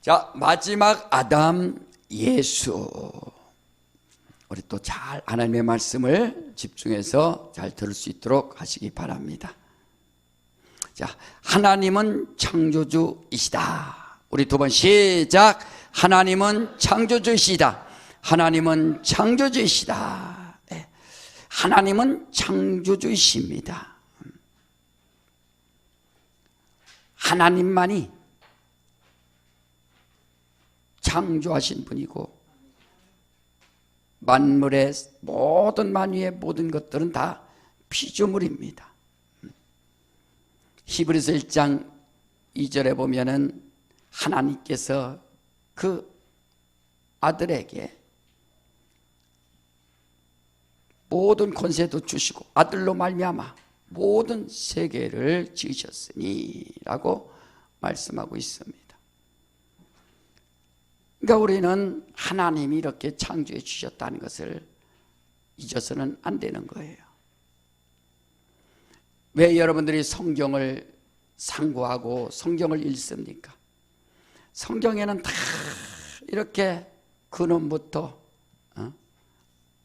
자, 마지막 아담 예수. 우리 또 잘 하나님의 말씀을 집중해서 잘 들을 수 있도록 하시기 바랍니다. 자, 하나님은 창조주이시다. 우리 두 번 시작. 하나님은 창조주이시다. 하나님은 창조주이시다. 네. 하나님은 창조주이십니다. 하나님만이 창조하신 분이고 만물의 모든 만유의 모든 것들은 다 피조물입니다. 히브리서 1장 2절에 보면은 하나님께서 그 아들에게 모든 권세도 주시고 아들로 말미암아 모든 세계를 지으셨으니 라고 말씀하고 있습니다. 그러니까 우리는 하나님이 이렇게 창조해 주셨다는 것을 잊어서는 안 되는 거예요. 왜 여러분들이 성경을 상고하고 성경을 읽습니까? 성경에는 다 이렇게 근원부터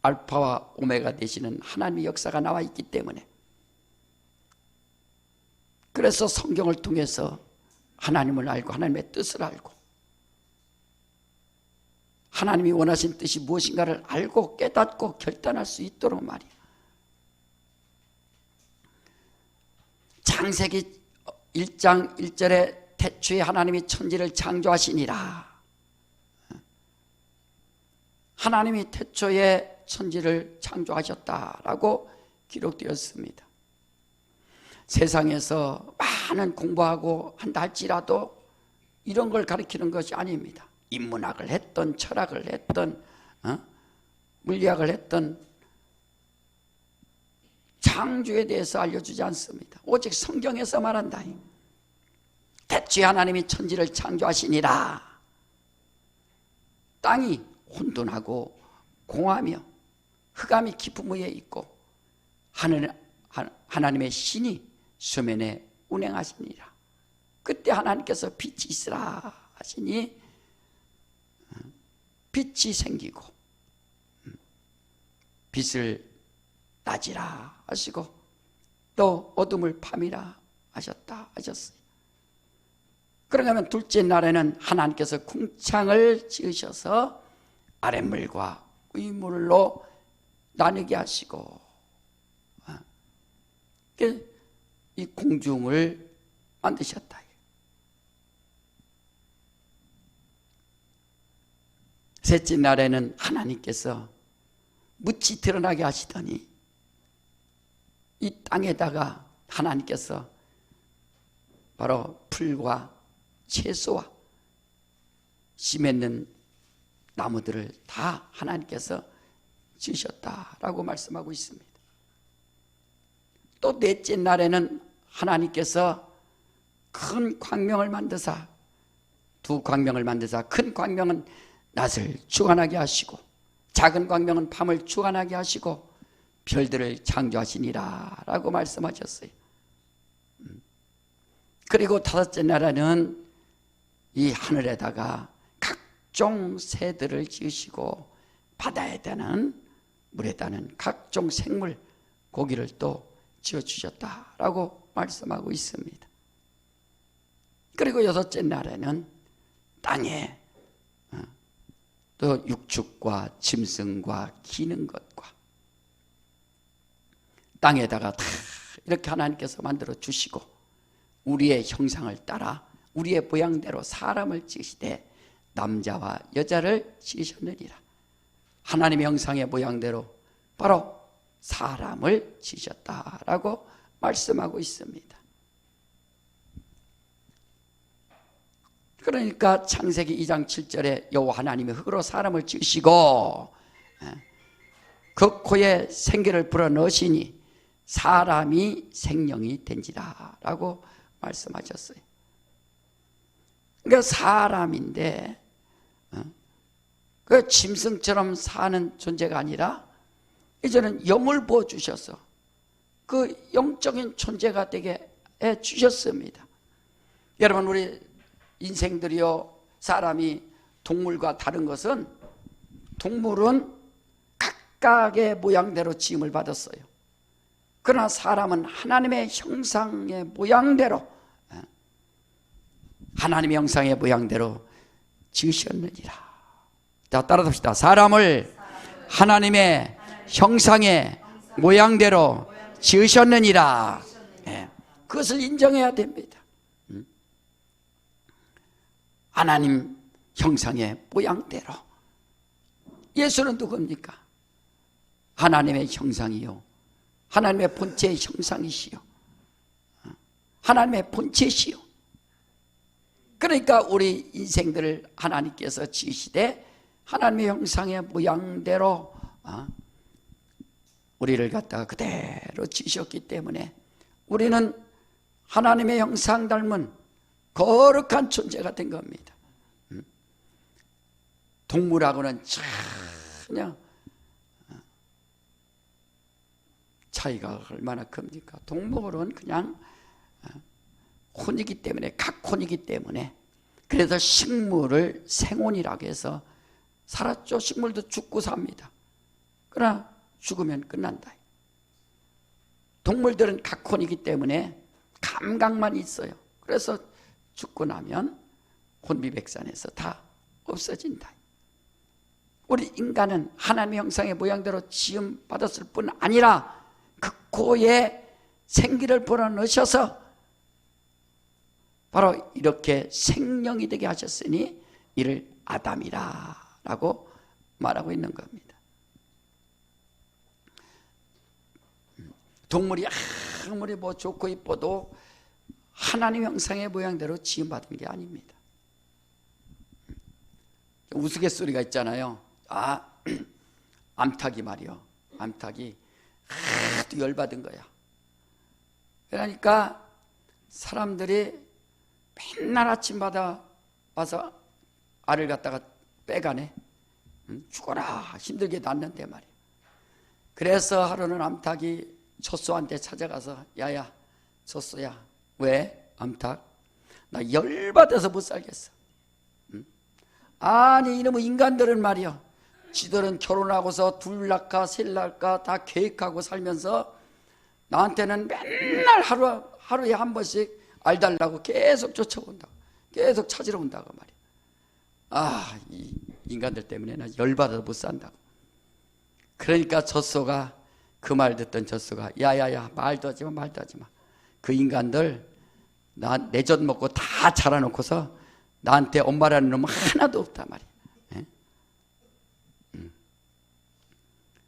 알파와 오메가 되시는 하나님의 역사가 나와 있기 때문에, 그래서 성경을 통해서 하나님을 알고 하나님의 뜻을 알고 하나님이 원하신 뜻이 무엇인가를 알고 깨닫고 결단할 수 있도록 말이야. 창세기 1장 1절에 태초에 하나님이 천지를 창조하시니라. 하나님이 태초에 천지를 창조하셨다라고 기록되었습니다. 세상에서 많은 공부하고 한다 할지라도 이런 걸 가리키는 것이 아닙니다. 인문학을 했던 철학을 했던 물리학을 했던 창조에 대해서 알려주지 않습니다. 오직 성경에서 말한다. 태초에 하나님이 천지를 창조하시니라. 땅이 혼돈하고 공하며 흑암이 깊은 위에 있고 하나님의 신이 수면에 운행하시니라. 그때 하나님께서 빛이 있으라 하시니 빛이 생기고 빛을 낮이라 하시고 또 어둠을 밤이라 하셨어요. 그러면 둘째 날에는 하나님께서 궁창을 지으셔서 아랫물과 위물로 나누게 하시고 이 공중을 만드셨다. 셋째 날에는 하나님께서 묻이 드러나게 하시더니 이 땅에다가 하나님께서 바로 풀과 채소와 씨 맺는 나무들을 다 하나님께서 지으셨다라고 말씀하고 있습니다. 또 넷째 날에는 하나님께서 큰 광명을 만드사, 두 광명을 만드사 큰 광명은 낮을 주관하게 하시고 작은 광명은 밤을 주관하게 하시고 별들을 창조하시니라 라고 말씀하셨어요. 그리고 다섯째 날에는 이 하늘에다가 각종 새들을 지으시고 바다에다는 물에다는 각종 생물 고기를 또 지어주셨다라고 말씀하고 있습니다. 그리고 여섯째 날에는 땅에 또 육축과 짐승과 기는 것과 땅에다가 다 이렇게 하나님께서 만들어 주시고 우리의 형상을 따라 우리의 모양대로 사람을 지으시되 남자와 여자를 지으셨느니라. 하나님의 형상의 모양대로 바로 사람을 지으셨다라고 말씀하고 있습니다. 그러니까 창세기 2장 7절에 여호와 하나님이 흙으로 사람을 지으시고 그 코에 생기를 불어넣으시니 사람이 생명이 된지라 라고 말씀하셨어요. 그러니까 사람인데 그 짐승처럼 사는 존재가 아니라 이제는 영을 부어주셔서 그 영적인 존재가 되게 해주셨습니다. 여러분, 우리 인생들이요 사람이 동물과 다른 것은 동물은 각각의 모양대로 지음을 받았어요. 그러나 사람은 하나님의 형상의 모양대로, 하나님의 형상의 모양대로 지으셨느니라. 자, 따라합시다. 사람을 하나님의 형상의 모양대로 지으셨느니라. 그것을 인정해야 됩니다. 하나님 형상의 모양대로. 예수는 누굽니까? 하나님의 형상이요, 하나님의 본체의 형상이시요, 하나님의 본체시요. 그러니까 우리 인생들을 하나님께서 지으시되 하나님의 형상의 모양대로 우리를 갖다가 그대로 지으셨기 때문에 우리는 하나님의 형상 닮은 거룩한 존재가 된 겁니다. 동물하고는 전혀 차이가 얼마나 큽니까? 동물은 그냥 혼이기 때문에, 각혼이기 때문에. 그래서 식물을 생혼이라고 해서 살았죠. 식물도 죽고 삽니다. 그러나 죽으면 끝난다. 동물들은 각혼이기 때문에 감각만 있어요. 그래서 죽고 나면 혼비백산해서 다 없어진다. 우리 인간은 하나님의 형상의 모양대로 지음 받았을 뿐 아니라 그 코에 생기를 불어넣으셔서 바로 이렇게 생명이 되게 하셨으니 이를 아담이라 라고 말하고 있는 겁니다. 동물이 아무리 뭐 좋고 이뻐도 하나님 형상의 모양대로 지음받은 게 아닙니다. 우스갯소리가 있잖아요. 암탉이 말이요, 암탉이 하도 열받은 거야. 그러니까 사람들이 맨날 아침마다 와서 알을 갖다가 빼가네. 죽어라 힘들게 낳는데 말이야. 그래서 하루는 암탉이 젖소한테 찾아가서, 야야 젖소야, 왜? 암탉, 나 열받아서 못 살겠어. 아니 이놈의 인간들은 말이야, 지들은 결혼하고서 둘 낳을까 셋 낳을까 다 계획하고 살면서 나한테는 맨날 하루에 한 번씩 알 달라고 계속 쫓아온다, 계속 찾으러 온다고 말이야. 이 인간들 때문에 나 열받아서 못 산다고. 그러니까 젖소가, 그 말 듣던 젖소가, 야야야 말도 하지마 말도 하지마. 그 인간들 나 내 젖 먹고 다 자라놓고서 나한테 엄마라는 놈은 하나도 없단 말이야.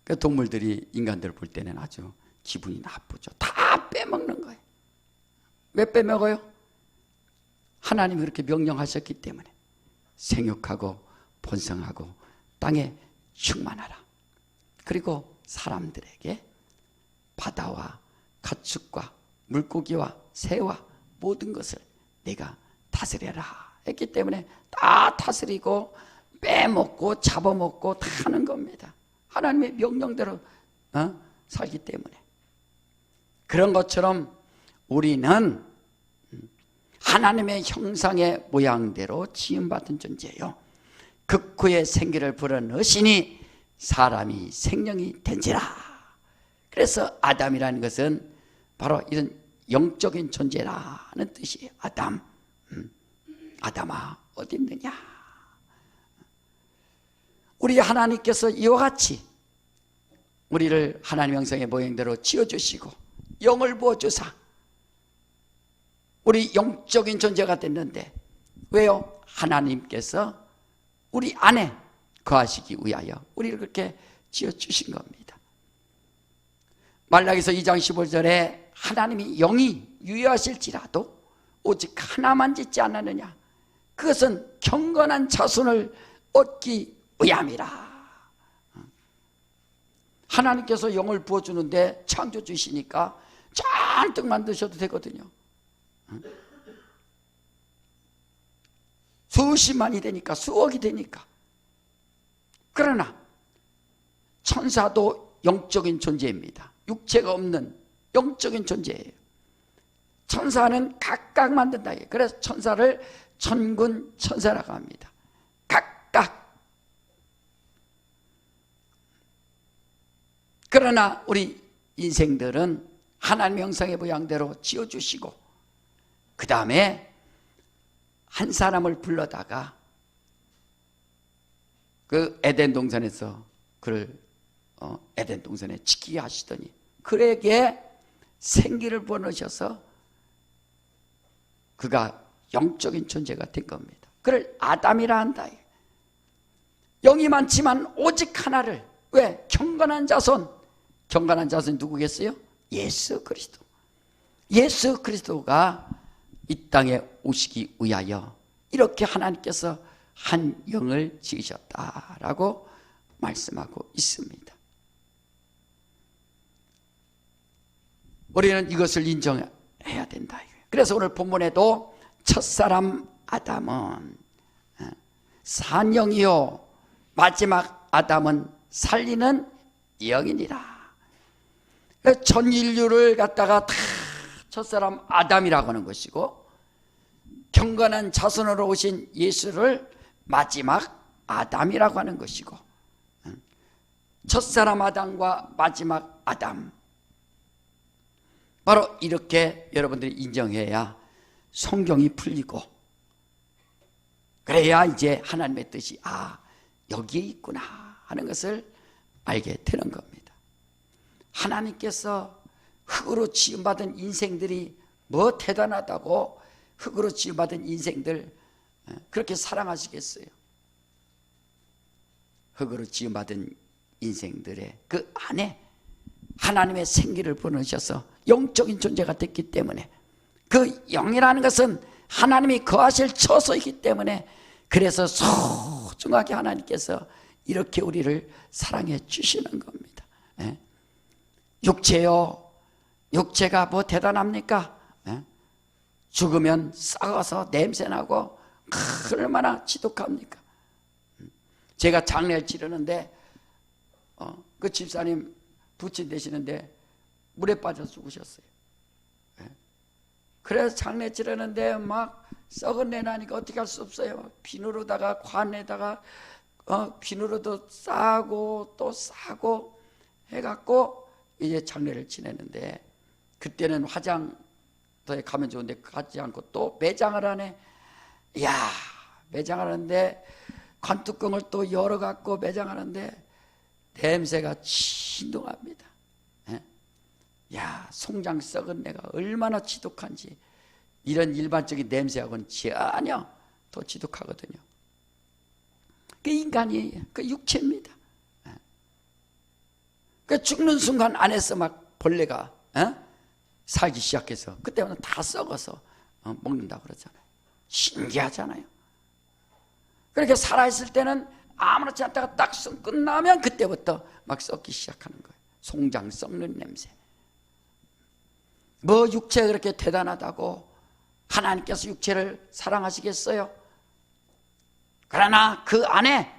그 동물들이 인간들을 볼 때는 아주 기분이 나쁘죠. 다 빼먹는 거예요. 왜 빼먹어요? 하나님이 그렇게 명령하셨기 때문에. 생육하고 번성하고 땅에 충만하라. 그리고 사람들에게 바다와 가축과 물고기와 새와 모든 것을 내가 다스려라 했기 때문에 다 다스리고 빼먹고 잡아먹고 다 하는 겁니다. 하나님의 명령대로 살기 때문에. 그런 것처럼 우리는 하나님의 형상의 모양대로 지음받은 존재예요. 극후의 생기를 불어넣으시니 사람이 생명이 된지라. 그래서 아담이라는 것은 바로 이런 영적인 존재라는 뜻이에요. 아담, 아담아 어디 있느냐. 우리 하나님께서 이와 같이 우리를 하나님의 형상의 모양대로 지어주시고 영을 부어주사 우리 영적인 존재가 됐는데, 왜요? 하나님께서 우리 안에 거하시기 위하여 우리를 그렇게 지어주신 겁니다. 말라기서 2장 15절에 하나님이 영이 유효하실지라도 오직 하나만 짓지 않았느냐, 그것은 경건한 자손을 얻기 위함이라. 하나님께서 영을 부어주는데 창조주시니까 잔뜩 만드셔도 되거든요. 수십만이 되니까, 수억이 되니까. 그러나 천사도 영적인 존재입니다. 육체가 없는 영적인 존재예요. 천사는 각각 만든다. 그래서 천사를 천군 천사라고 합니다. 각각. 그러나 우리 인생들은 하나님의 형상의 모양대로 지어주시고 그 다음에 한 사람을 불러다가 그 에덴 동산에서 그를 에덴 동산에 지키게 하시더니 그에게 생기를 보내셔서 그가 영적인 존재가 된 겁니다. 그를 아담이라 한다. 영이 많지만 오직 하나를. 왜? 경건한 자손. 경건한 자손이 누구겠어요? 예수 그리스도. 예수 그리스도가 이 땅에 오시기 위하여 이렇게 하나님께서 한 영을 지으셨다라고 말씀하고 있습니다. 우리는 이것을 인정해야 된다. 그래서 오늘 본문에도 첫사람 아담은 산영이요 마지막 아담은 살리는 영이니라. 전 인류를 갖다가 다 첫사람 아담이라고 하는 것이고 경건한 자손으로 오신 예수를 마지막 아담이라고 하는 것이고 첫사람 아담과 마지막 아담, 바로 이렇게 여러분들이 인정해야 성경이 풀리고 그래야 이제 하나님의 뜻이 여기에 있구나 하는 것을 알게 되는 겁니다. 하나님께서 흙으로 지음받은 인생들이 뭐 대단하다고 흙으로 지음받은 인생들 그렇게 사랑하시겠어요? 흙으로 지음받은 인생들의 그 안에 하나님의 생기를 보내셔서 영적인 존재가 됐기 때문에 그 영이라는 것은 하나님이 거하실 처소이기 때문에 그래서 소중하게 하나님께서 이렇게 우리를 사랑해 주시는 겁니다. 육체요, 육체가 뭐 대단합니까? 죽으면 썩어서 냄새나고 얼마나 지독합니까? 제가 장례를 치르는데 그 집사님 부친 되시는데 물에 빠져 죽으셨어요. 그래서 장례 치르는데 막 썩은 내 나니까 어떻게 할 수 없어요. 비누로다가 관에다가 비누로도 싸고 또 싸고 해갖고 이제 장례를 지내는데 그때는 화장터에 가면 좋은데 가지 않고 또 매장을 하네. 이야, 매장을 하는데 관뚜껑을 또 열어갖고 매장하는데 냄새가 진동합니다. 야, 송장 썩은 내가 얼마나 지독한지 이런 일반적인 냄새하고는 전혀 더 지독하거든요. 그 인간이에요. 그 육체입니다. 그 죽는 순간 안에서 막 벌레가 살기 시작해서 그때부터 다 썩어서 먹는다고 그러잖아요. 신기하잖아요. 그렇게 살아있을 때는 아무렇지 않다가 딱 끝나면 그때부터 막 썩기 시작하는 거예요. 송장 썩는 냄새. 뭐 육체가 그렇게 대단하다고 하나님께서 육체를 사랑하시겠어요? 그러나 그 안에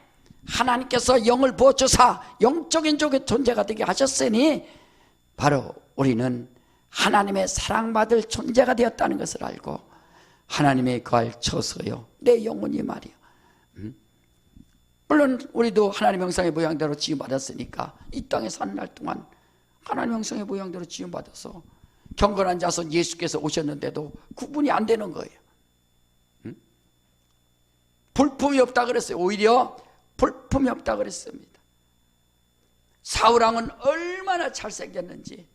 하나님께서 영을 부어주사 영적인 존재가 되게 하셨으니 바로 우리는 하나님의 사랑받을 존재가 되었다는 것을 알고 하나님의 거할 처소요 내 영혼이 말이요. 물론 우리도 하나님의 형상의 모양대로 지음받았으니까 이 땅에 사는 날 동안 하나님의 형상의 모양대로 지음받아서 경건한 자손 예수께서 오셨는데도 구분이 안 되는 거예요. 볼품이 없다 그랬어요. 오히려 볼품이 없다 그랬습니다. 사울왕은 얼마나 잘생겼는지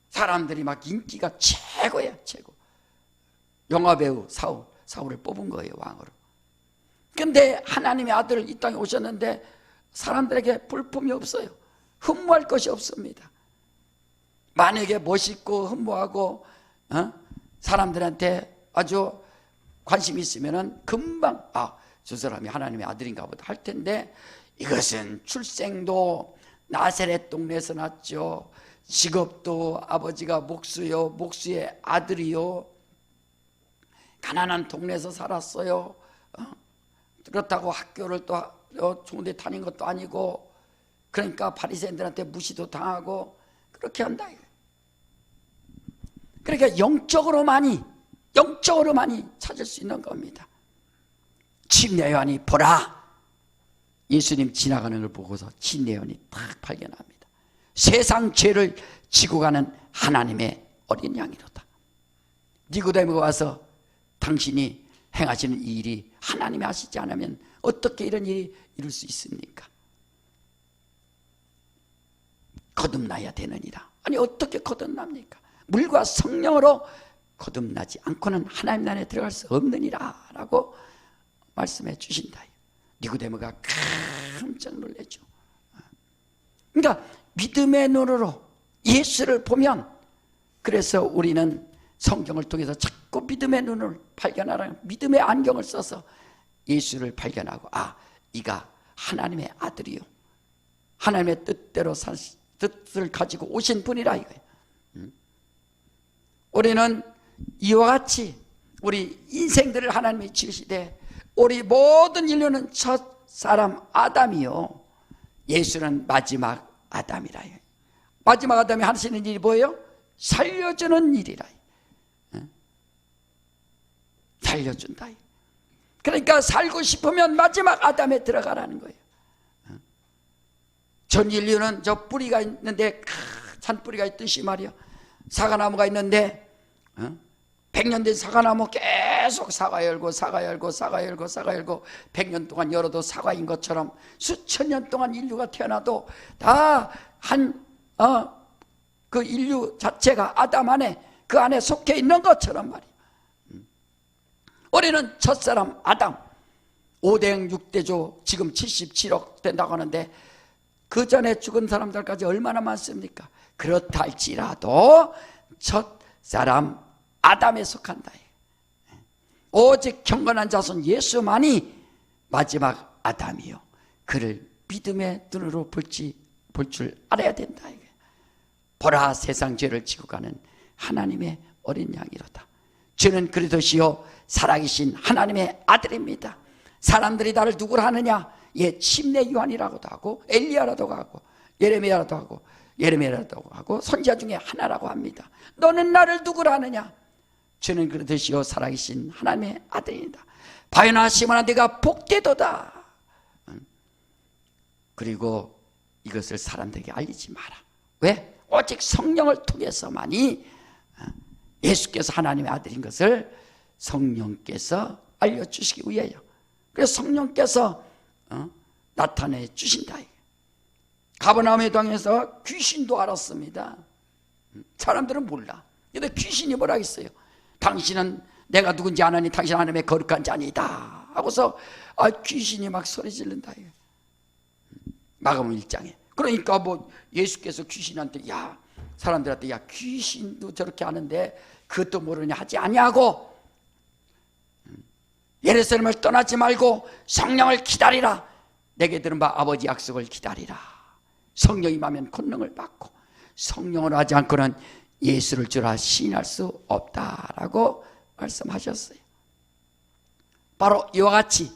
사람들이 막 인기가 최고야, 최고. 영화배우 사울을 뽑은 거예요, 왕으로. 근데 하나님의 아들 이 땅에 오셨는데 사람들에게 볼품이 없어요. 흠모할 것이 없습니다. 만약에 멋있고 흠모하고 사람들한테 아주 관심이 있으면은 금방 저 사람이 하나님의 아들인가 보다 할 텐데 이것은 출생도 나세렛 동네에서 났죠. 직업도 아버지가 목수요, 목수의 아들이요, 가난한 동네에서 살았어요. 그렇다고 학교를 또 좋은 데 다닌 것도 아니고 그러니까 바리새인들한테 무시도 당하고 그렇게 한다. 그러니까 영적으로 많이 영적으로 많이 찾을 수 있는 겁니다. 침례요한이 보라, 예수님 지나가는 걸 보고서 침례요한이 딱 발견합니다. 세상 죄를 지고 가는 하나님의 어린 양이로다. 니고데모가 와서 당신이 행하시는 이 일이 하나님이 하시지 않으면 어떻게 이런 일이 이룰 수 있습니까? 거듭나야 되느니라. 아니 어떻게 거듭납니까? 물과 성령으로 거듭나지 않고는 하나님 나라에 들어갈 수 없느니라 라고 말씀해 주신다. 니고데모가 깜짝 놀라죠. 그러니까 믿음의 눈으로 예수를 보면, 그래서 우리는 성경을 통해서 자꾸 믿음의 눈을 발견하라, 믿음의 안경을 써서 예수를 발견하고, 아, 이가 하나님의 아들이요, 하나님의 뜻대로 뜻을 가지고 오신 분이라 이거예요. 우리는 이와 같이 우리 인생들을 하나님이 지으시되, 우리 모든 인류는 첫 사람 아담이요, 예수는 마지막 아담이라. 마지막 아담이 하시는 일이 뭐예요? 살려주는 일이라. 살려준다. 그러니까 살고 싶으면 마지막 아담에 들어가라는 거예요. 전 인류는 저 뿌리가 있는데, 산뿌리가 있듯이 말이요, 사과나무가 있는데 100년 된 사과나무 계속 사과 열고 사과 열고 사과 열고 사과 열고 100년 동안 열어도 사과인 것처럼 수천 년 동안 인류가 태어나도 다 그 인류 자체가 아담 안에, 그 안에 속해 있는 것처럼 말이에요. 우리는 첫사람 아담, 5대 6대조 지금 77억 된다고 하는데, 그 전에 죽은 사람들까지 얼마나 많습니까? 그렇다 할지라도 첫사람 아담에 속한다. 오직 경건한 자손 예수만이 마지막 아담이요, 그를 믿음의 눈으로 볼 줄 알아야 된다. 보라, 세상 죄를 지고 가는 하나님의 어린 양이로다. 저는 그리스도시요 살아계신 하나님의 아들입니다. 사람들이 나를 누구라 하느냐? 예, 침례 요한이라고도 하고 엘리야라고 하고 예레미야라고 하고 선지자 중에 하나라고 합니다. 너는 나를 누구라 하느냐? 저는 그리스도시요 살아계신 하나님의 아들이다. 바요나 시몬아, 네가 복되도다. 그리고 이것을 사람들에게 알리지 마라. 왜? 오직 성령을 통해서만이 예수께서 하나님의 아들인 것을 성령께서 알려주시기 위해요. 그래서 성령께서 나타내 주신다. 가버나움의 땅에서 귀신도 알았습니다. 사람들은 몰라. 근데 귀신이 뭐라 했어요? 당신은 내가 누군지 아느니 당신 하나님의 거룩한 자니다 하고서 귀신이 막 소리 지른다. 마가복음 1장에. 그러니까 뭐 예수께서 귀신한테, 야, 사람들한테, 야, 귀신도 저렇게 하는데 그것도 모르냐 하지 아니하고, 예루살렘을 떠나지 말고 성령을 기다리라. 내게 들은 바 아버지 약속을 기다리라. 성령이 임하면 권능을 받고, 성령으로 하지 않고는 예수를 주라 시인할 수 없다라고 말씀하셨어요. 바로 이와 같이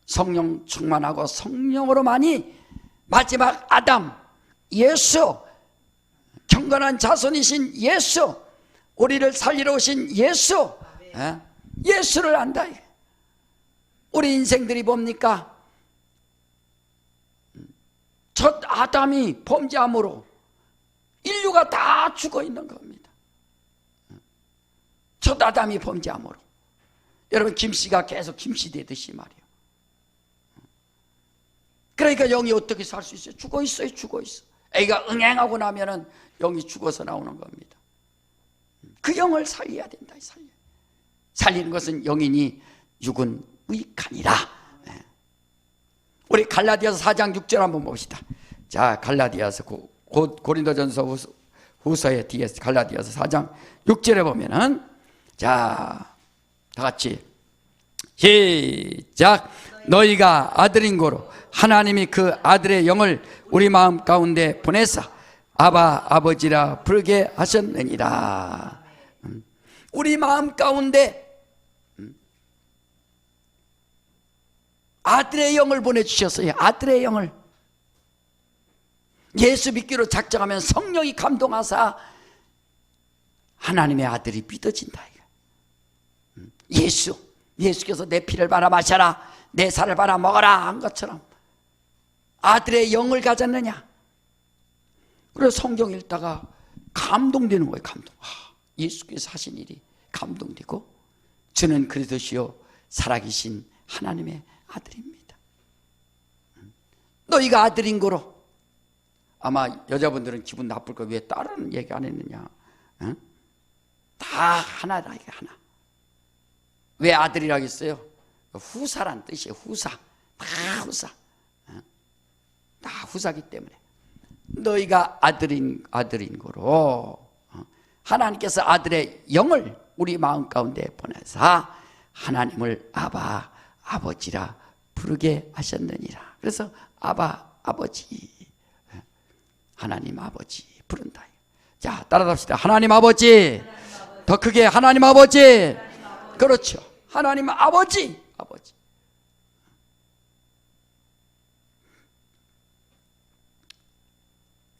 성령 충만하고 성령으로만이 마지막 아담 예수, 경건한 자손이신 예수, 우리를 살리러 오신 예수, 예수를 안다. 우리 인생들이 뭡니까? 첫 아담이 범죄함으로 인류가 다 죽어 있는 겁니다. 첫 아담이 범죄함으로. 여러분, 김씨가 계속 김씨되듯이 말이에요. 그러니까 영이 어떻게 살 수 있어요? 죽어 있어요. 죽어 있어. 애가 응행하고 나면은 영이 죽어서 나오는 겁니다. 그 영을 살려야 된다. 살리는 것은 영이니 육은 의익하니라. 우리 갈라디아서 4장 6절 한번 봅시다. 자, 갈라디아서 고린도전서 후서의 뒤에 갈라디아서 4장 6절에 보면은, 자, 다 같이 시작. 너희가 아들인 고로 하나님이 그 아들의 영을 우리 마음 가운데 보내사 아바 아버지라 부르게 하셨느니라. 우리 마음 가운데 아들의 영을 보내주셨어요. 아들의 영을. 예수 믿기로 작정하면 성령이 감동하사 하나님의 아들이 믿어진다. 예수께서 내 피를 받아 마셔라, 내 살을 받아 먹어라 한 것처럼 아들의 영을 가졌느냐. 그래서 성경 읽다가 감동되는 거예요. 감동. 예수께서 하신 일이 감동되고, 저는 그리스도시요 살아계신 하나님의 아들입니다. 너희가 아들인 거로. 아마 여자분들은 기분 나쁠 거예요. 왜 딸은 얘기 안 했느냐. 다 하나다, 이게 하나. 왜 아들이라고 했어요? 후사란 뜻이에요. 후사. 다 후사. 다 후사기 때문에. 너희가 아들인 거로 하나님께서 아들의 영을 우리 마음 가운데 보내사 하나님을 아바, 아버지라 부르게 하셨느니라. 그래서 아바, 아버지, 하나님 아버지 부른다. 자, 따라합시다. 하나님 아버지. 더 크게 하나님 아버지. 그렇죠. 하나님 아버지. 아버지.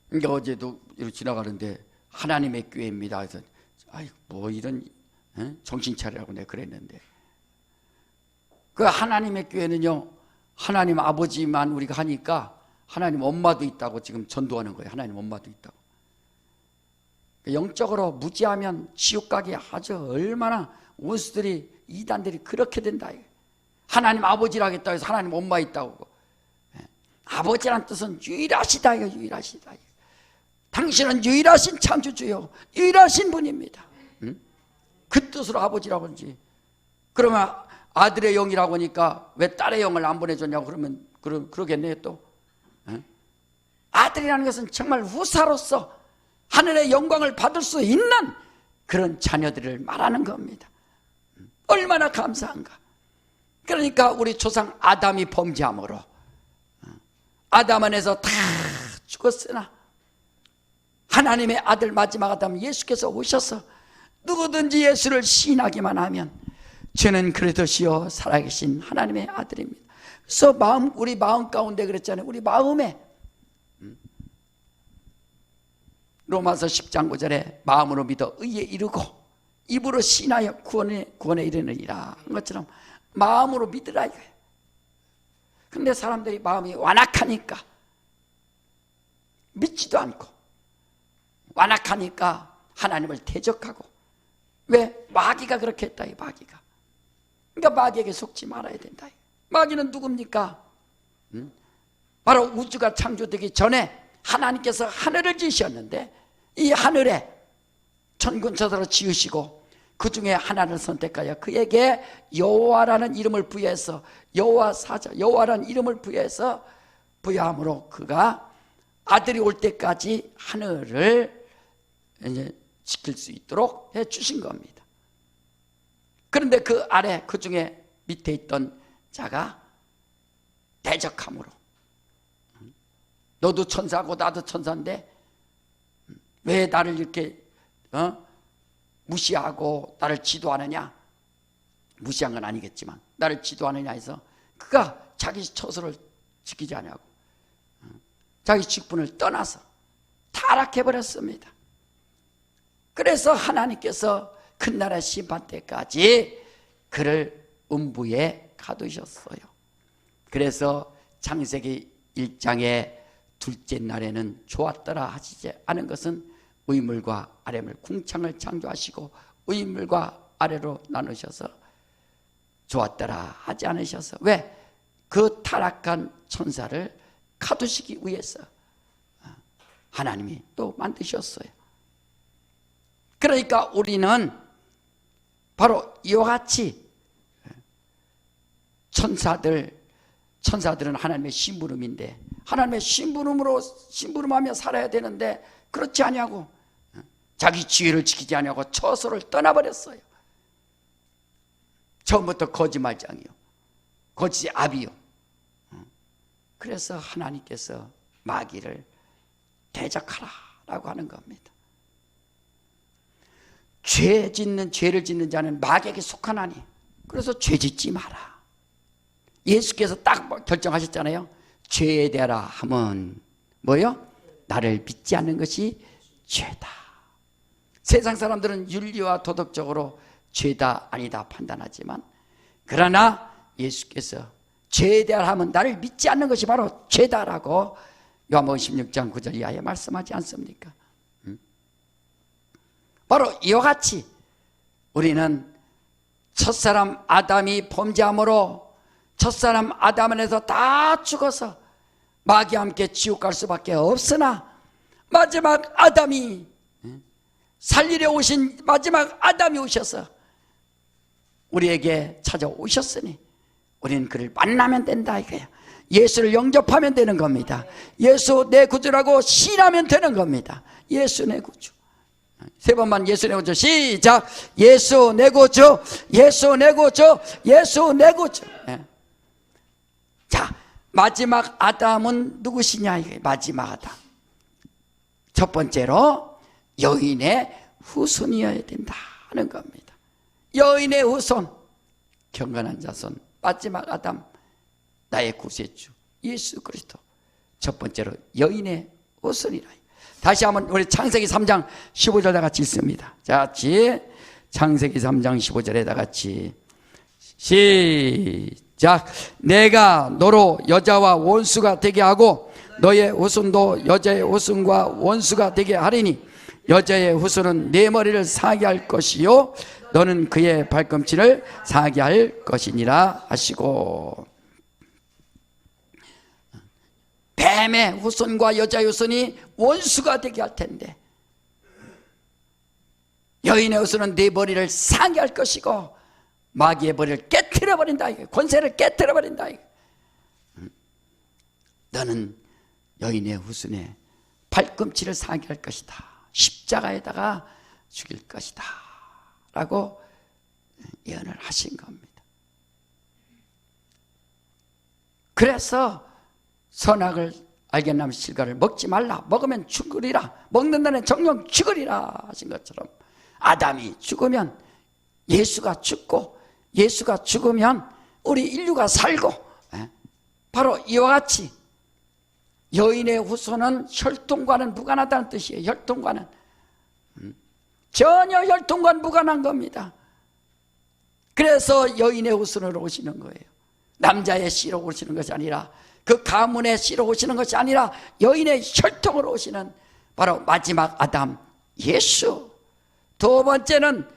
그러니까 어제도 이렇게 지나가는데 하나님의 교회입니다. 그래서 뭐 이런 정신 차리라고 내가 그랬는데, 그 하나님의 교회는요, 하나님 아버지만 우리가 하니까 하나님 엄마도 있다고 지금 전도하는 거예요. 하나님 엄마도 있다고. 영적으로 무지하면 지옥 가게 아주 얼마나 원수들이, 이단들이 그렇게 된다. 하나님 아버지라 했다고 해서 하나님 엄마 있다고. 아버지란 뜻은 유일하시다. 유일하시다. 당신은 유일하신 창조주요, 유일하신 분입니다. 그 뜻으로 아버지라고 하지. 그러면 아들의 영이라고 하니까 왜 딸의 영을 안 보내줬냐고 그러면 그러겠네요 또. 아들이라는 것은 정말 후사로서 하늘의 영광을 받을 수 있는 그런 자녀들을 말하는 겁니다. 얼마나 감사한가. 그러니까 우리 조상 아담이 범죄함으로 아담 안에서 다 죽었으나 하나님의 아들 마지막 아담 예수께서 오셔서 누구든지 예수를 시인하기만 하면 저는 그리스도시요 살아계신 하나님의 아들입니다. 그래서 우리 마음 가운데 그랬잖아요. 우리 마음에 로마서 10장 9절에 마음으로 믿어 의에 이르고 입으로 신하여 구원에 이르느니라 한 것처럼 마음으로 믿으라 이거예요. 근데 사람들이 마음이 완악하니까 믿지도 않고, 완악하니까 하나님을 대적하고. 왜? 마귀가 그렇게 했다. 마귀가. 그러니까 마귀에게 속지 말아야 된다. 마귀는 누굽니까? 바로 우주가 창조되기 전에 하나님께서 하늘을 지으셨는데 이 하늘에 천군천사로 지으시고 그 중에 하나를 선택하여 그에게 여호와라는 이름을 부여해서, 여호와 사자, 여호와라는 이름을 부여함으로 그가 아들이 올 때까지 하늘을 이제 지킬 수 있도록 해 주신 겁니다. 그런데 그 아래, 그 중에 밑에 있던 자가 대적함으로, 너도 천사고 나도 천사인데 왜 나를 이렇게 무시하고 나를 지도하느냐? 무시한 건 아니겠지만 나를 지도하느냐 해서 그가 자기 처소를 지키지 않냐고 자기 직분을 떠나서 타락해버렸습니다. 그래서 하나님께서 큰 나라 심판 때까지 그를 음부에 가두셨어요. 그래서 창세기 1장의 둘째 날에는 좋았더라 하시지 않은 것은 위물과 아래물, 궁창을 창조하시고 위물과 아래로 나누셔서 좋았더라 하지 않으셔서, 왜? 그 타락한 천사를 가두시기 위해서 하나님이 또 만드셨어요. 그러니까 우리는 바로 이와 같이 천사들은 하나님의 심부름인데 하나님의 심부름하며 살아야 되는데 그렇지 아니하고 자기 지위를 지키지 아니하고 처소를 떠나버렸어요. 처음부터 거짓말장이요, 거짓 아비요. 그래서 하나님께서 마귀를 대적하라라고 하는 겁니다. 죄를 짓는 자는 마귀에게 속하나니 그래서 죄 짓지 마라. 예수께서 딱 결정하셨잖아요. 죄에 대하라 하면 뭐요? 나를 믿지 않는 것이 죄다. 세상 사람들은 윤리와 도덕적으로 죄다 아니다 판단하지만, 그러나 예수께서 죄에 대하면 나를 믿지 않는 것이 바로 죄다라고 요한복음 16장 9절 이하에 말씀하지 않습니까? 바로 이와 같이 우리는 첫사람 아담이 범죄함으로 첫사람 아담 안에서 다 죽어서 마귀와 함께 지옥 갈 수밖에 없으나, 마지막 아담이 살리려 오신 마지막 아담이 오셔서 우리에게 찾아오셨으니 우리는 그를 만나면 된다 이거예요. 예수를 영접하면 되는 겁니다. 예수 내 구주라고 신하면 되는 겁니다. 예수 내 구주. 세 번만 예수 내 구주. 시작. 예수 내 구주, 예수 내 구주, 예수 내 구주. 자, 마지막 아담은 누구시냐 이게. 마지막 아담, 첫 번째로 여인의 후손이어야 된다는 겁니다. 여인의 후손, 경건한 자손, 마지막 아담, 나의 구세주 예수 그리스도. 첫 번째로 여인의 후손이라. 다시 한번 우리 창세기 3장 15절 다 같이 읽습니다. 자, 같이 창세기 3장 15절에 다 같이 시작. 내가 너로 여자와 원수가 되게 하고 너의 후손도 여자의 후손과 원수가 되게 하리니 여자의 후손은 네 머리를 상하게 할 것이요 너는 그의 발꿈치를 상하게 할 것이니라 하시고, 뱀의 후손과 여자의 후손이 원수가 되게 할 텐데 여인의 후손은 네 머리를 상하게 할 것이고 마귀의 머리를 깨트려 버린다, 권세를 깨트려 버린다. 너는 여인의 후손의 발꿈치를 상하게 할 것이다, 십자가에다가 죽일 것이다 라고 예언을 하신 겁니다. 그래서 선악을 알겠나면 실과를 먹지 말라, 먹으면 죽으리라, 먹는다는 정령 죽으리라 하신 것처럼 아담이 죽으면 예수가 죽고, 예수가 죽으면 우리 인류가 살고, 바로 이와 같이 여인의 후손은 혈통과는 무관하다는 뜻이에요. 혈통과는 전혀 혈통과는 무관한 겁니다. 그래서 여인의 후손으로 오시는 거예요. 남자의 씨로 오시는 것이 아니라, 그 가문의 씨로 오시는 것이 아니라 여인의 혈통으로 오시는 바로 마지막 아담 예수. 두 번째는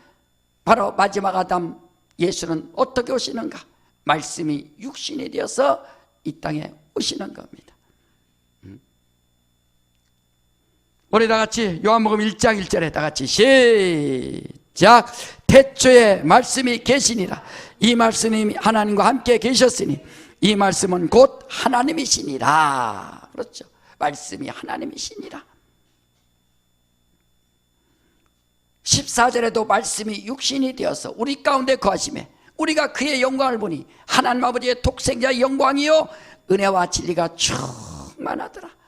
바로 마지막 아담 예수는 어떻게 오시는가? 말씀이 육신이 되어서 이 땅에 오시는 겁니다. 우리 다 같이 요한복음 1장 1절에 다 같이 시작. 태초에 말씀이 계시니라. 이 말씀이 하나님과 함께 계셨으니 이 말씀은 곧 하나님이시니라. 그렇죠. 말씀이 하나님이시니라. 14절에도 말씀이 육신이 되어서 우리 가운데 거하심에 우리가 그의 영광을 보니 하나님 아버지의 독생자의 영광이요 은혜와 진리가 충만하더라.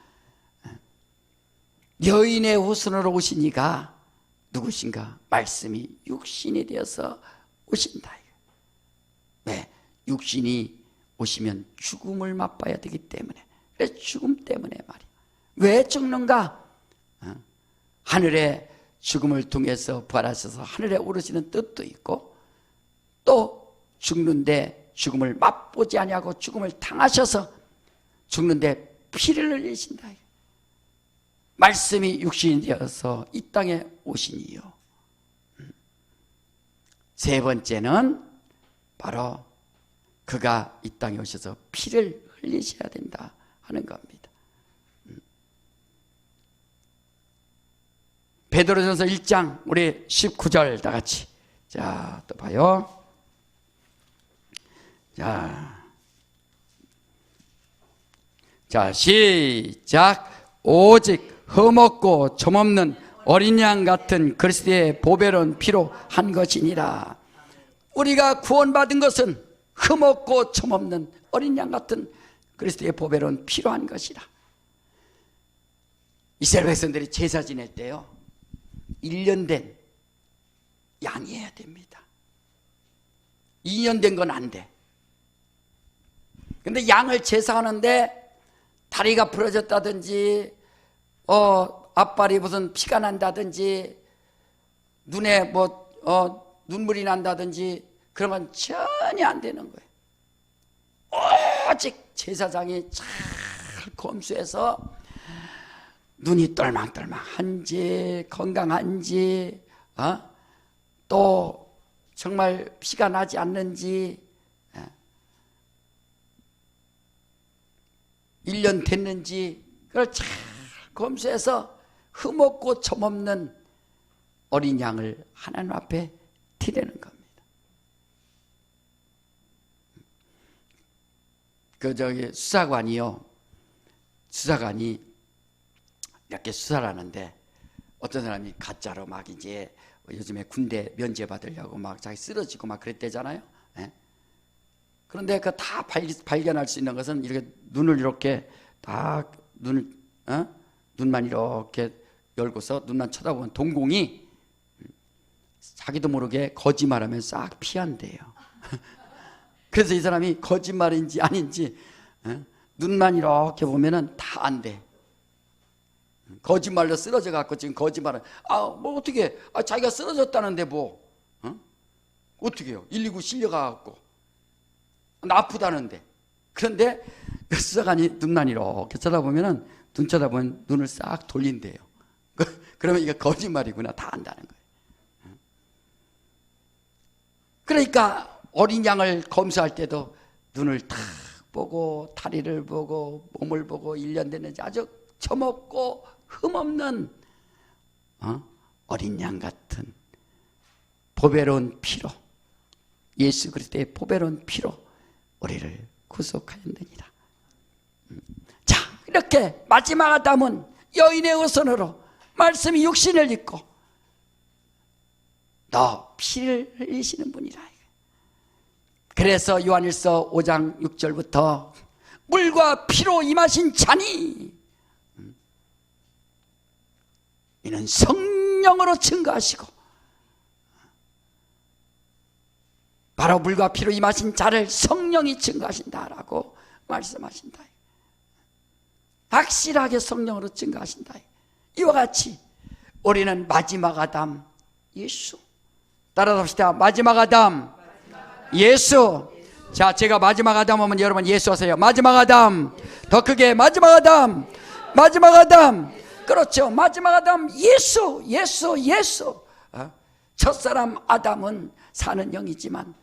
여인의 후손으로 오신 이가 누구신가? 말씀이 육신이 되어서 오신다. 네, 육신이 오시면 죽음을 맛봐야 되기 때문에. 그래서 죽음 때문에 말이야. 왜 죽는가? 하늘에 죽음을 통해서 부활하셔서 하늘에 오르시는 뜻도 있고, 또 죽는데 죽음을 맛보지 아니하고 죽음을 당하셔서 죽는데 피를 흘리신다. 말씀이 육신이 되어서 이 땅에 오시니요. 세 번째는 바로 그가 이 땅에 오셔서 피를 흘리셔야 된다 하는 겁니다. 베드로전서 1장 우리 19절 다 같이 자 또 봐요. 자 시작. 오직 흠없고 점없는 어린 양 같은 그리스도의 보배로운 피로 한 것이니라. 우리가 구원받은 것은 흠없고 점없는 어린 양 같은 그리스도의 보배로운 피로 한 것이라. 이스라엘 백성들이 제사 지낼 때요 1년 된 양이어야 됩니다. 2년 된 건 안 돼. 근데 양을 제사하는데 다리가 부러졌다든지 앞발이 무슨 피가 난다든지 눈에 눈물이 난다든지 그런 건 전혀 안 되는 거예요. 오직 제사장이 잘 검수해서 눈이 똘망똘망한지 건강한지 또 정말 피가 나지 않는지 1년 됐는지 그걸 잘 검수해서 흠없고 점없는 어린 양을 하나님 앞에 드리는 겁니다. 수사관이 이렇게 수사를 하는데 어떤 사람이 가짜로 막 이제 요즘에 군대 면제 받으려고 막 자기 쓰러지고 막 그랬대잖아요. 예? 그런데 그 다 발견할 수 있는 것은 이렇게 눈을 이렇게 딱 눈만 이렇게 열고서 눈만 쳐다보면 동공이 자기도 모르게 거짓말하면 싹 피한대요. 그래서 이 사람이 거짓말인지 아닌지 눈만 이렇게 보면은 다 안 돼. 거짓말로 쓰러져 갖고 지금 거짓말을 뭐 어떻게 자기가 쓰러졌다는데 뭐 어떻게 해요? 119 실려가 갖고 나 아프다는데. 그런데 수사관이 눈만 이렇게 쳐다보면은 눈 쳐다보면 눈을 싹 돌린대요. 그러면 이게 거짓말이구나 다 안다는 거예요. 그러니까 어린 양을 검수할 때도 눈을 탁 보고 다리를 보고 몸을 보고 1년 됐는지 아주 처먹고 흠없는 어린 양 같은 보배로운 피로, 예수 그리스도의 보배로운 피로 우리를 구속하였느니라. 자, 이렇게 마지막 아담은 여인의 후손으로 말씀이 육신을 입고 너 피를 흘리시는 분이라. 그래서 요한일서 5장 6절부터 물과 피로 임하신 자니 이는 성령으로 증거하시고, 바로 물과 피로 임하신 자를 성령이 증거하신다라고 말씀하신다. 확실하게 성령으로 증거하신다. 이와 같이 우리는 마지막 아담 예수, 따라합시다. 마지막 아담 예수. 자, 제가 마지막 아담 하면 여러분 예수 하세요. 마지막 아담. 더 크게 마지막 아담. 마지막 아담. 그렇죠. 마지막 아담 예수. 첫사람 아담은 사는 영이지만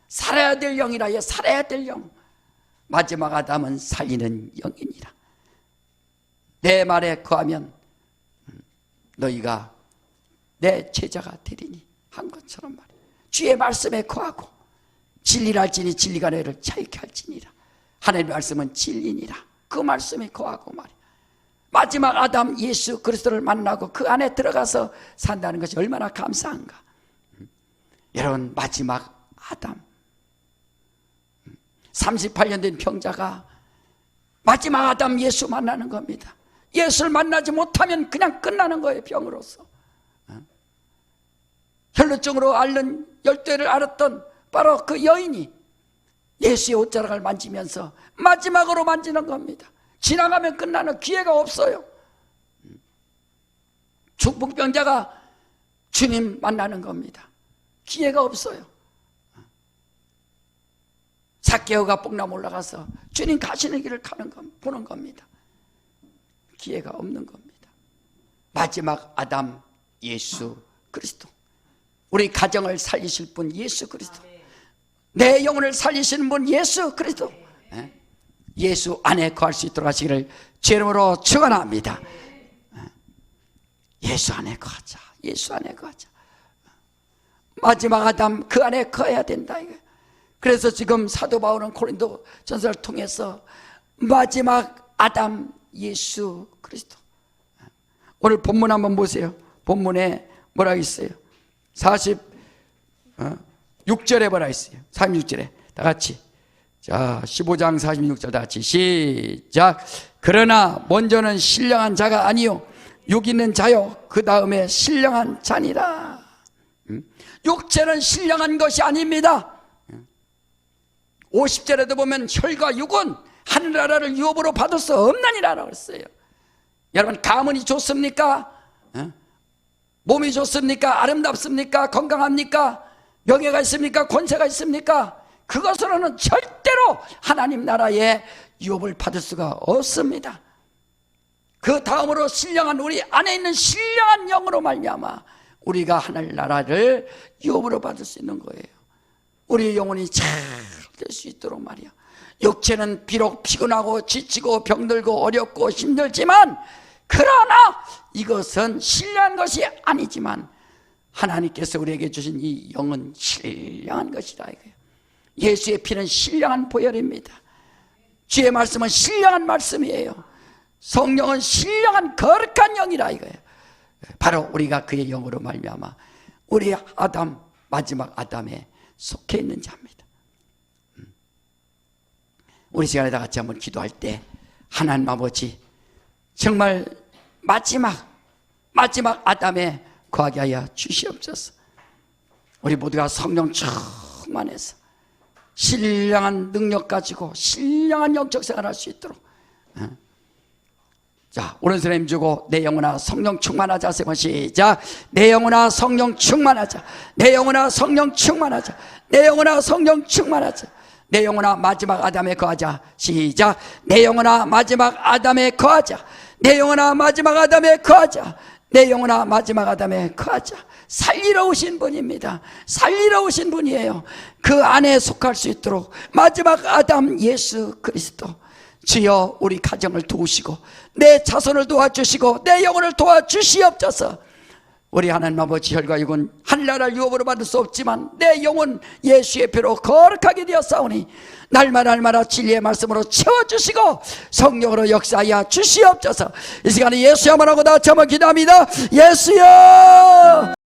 살아야 될 영이라 해. 살아야 될 영. 마지막 아담은 살리는 영이니라. 내 말에 거하면 너희가 내 제자가 되리니 한 것처럼 말이야. 주의 말씀에 거하고 진리를 할지니 진리가 너희를 자유케 할지니라. 하나님의 말씀은 진리니라. 그 말씀에 거하고 말이야. 마지막 아담 예수 그리스도를 만나고 그 안에 들어가서 산다는 것이 얼마나 감사한가. 여러분, 마지막 아담 38년 된 병자가 마지막 아담 예수 만나는 겁니다. 예수를 만나지 못하면 그냥 끝나는 거예요. 병으로서 혈루증으로 앓는 열대를 앓았던 바로 그 여인이 예수의 옷자락을 만지면서 마지막으로 만지는 겁니다. 지나가면 끝나는 기회가 없어요. 중풍병자가 주님 만나는 겁니다. 기회가 없어요. 삭개오가 뽕나무 올라가서 주님 가시는 길을 보는 겁니다. 기회가 없는 겁니다. 마지막 아담 예수 그리스도, 우리 가정을 살리실 분 예수 그리스도, 내 영혼을 살리시는 분 예수 그리스도, 예수 안에 거할 수 있도록 하시기를 주의 이름으로 축원합니다. 예수 안에 거하자. 예수 안에 거하자. 마지막 아담 그 안에 거해야 된다. 그래서 지금 사도 바울은 고린도 전서를 통해서 마지막 아담 예수 그리스도. 오늘 본문 한번 보세요. 본문에 뭐라 있어요? 46절에 뭐라 있어요? 36절에 다 같이. 자, 15장 46절 다 같이 시작. 그러나 먼저는 신령한 자가 아니요 육 있는 자요 그 다음에 신령한 자니라. 육체는 신령한 것이 아닙니다. 50절에도 보면 혈과 육은 하늘나라를 유업으로 받을 수 없나니라라고 했어요. 여러분, 가문이 좋습니까? 몸이 좋습니까? 아름답습니까? 건강합니까? 명예가 있습니까? 권세가 있습니까? 그것으로는 절대로 하나님 나라의 유업을 받을 수가 없습니다. 그 다음으로 신령한 우리 안에 있는 신령한 영으로 말미암아 우리가 하늘 나라를 유업으로 받을 수 있는 거예요. 우리 영혼이 잘 될 수 있도록 말이야. 육체는 비록 피곤하고 지치고 병들고 어렵고 힘들지만, 그러나 이것은 신령한 것이 아니지만 하나님께서 우리에게 주신 이 영은 신령한 것이다 이거예요. 예수의 피는 신령한 보혈입니다. 주의 말씀은 신령한 말씀이에요. 성령은 신령한 거룩한 영이라 이거예요. 바로 우리가 그의 영으로 말미암아 우리 아담, 마지막 아담에 속해 있는 자입니다. 우리 시간에 다 같이 한번 기도할 때, 하나님 아버지, 정말 마지막 아담에 거하게 하여 주시옵소서. 우리 모두가 성령 충만해서 신령한 능력 가지고 신령한 영적 생활을 할 수 있도록. 자, 오른손에 힘주고 내 영혼아 성령 충만하자. 세 번 시작. 내 영혼아 성령 충만하자. 내 영혼아 성령 충만하자. 내 영혼아 성령 충만하자. 내 영혼아 마지막 아담에 거하자. 시작. 내 영혼아 마지막 아담에 거하자. 내 영혼아 마지막 아담에 거하자. 내 영혼아 마지막 아담에 거하자. 살리러 오신 분입니다. 살리러 오신 분이에요. 그 안에 속할 수 있도록 마지막 아담 예수 그리스도, 주여 우리 가정을 도우시고 내 자손을 도와주시고 내 영혼을 도와주시옵소서. 우리 하나님 아버지, 혈과 육은 하늘나라를 유업으로 받을 수 없지만 내 영혼 예수의 피로 거룩하게 되었사오니 날마다 진리의 말씀으로 채워주시고 성령으로 역사하여 주시옵소서. 이 시간에 예수야만 하고 다 한번 기도합니다. 예수여.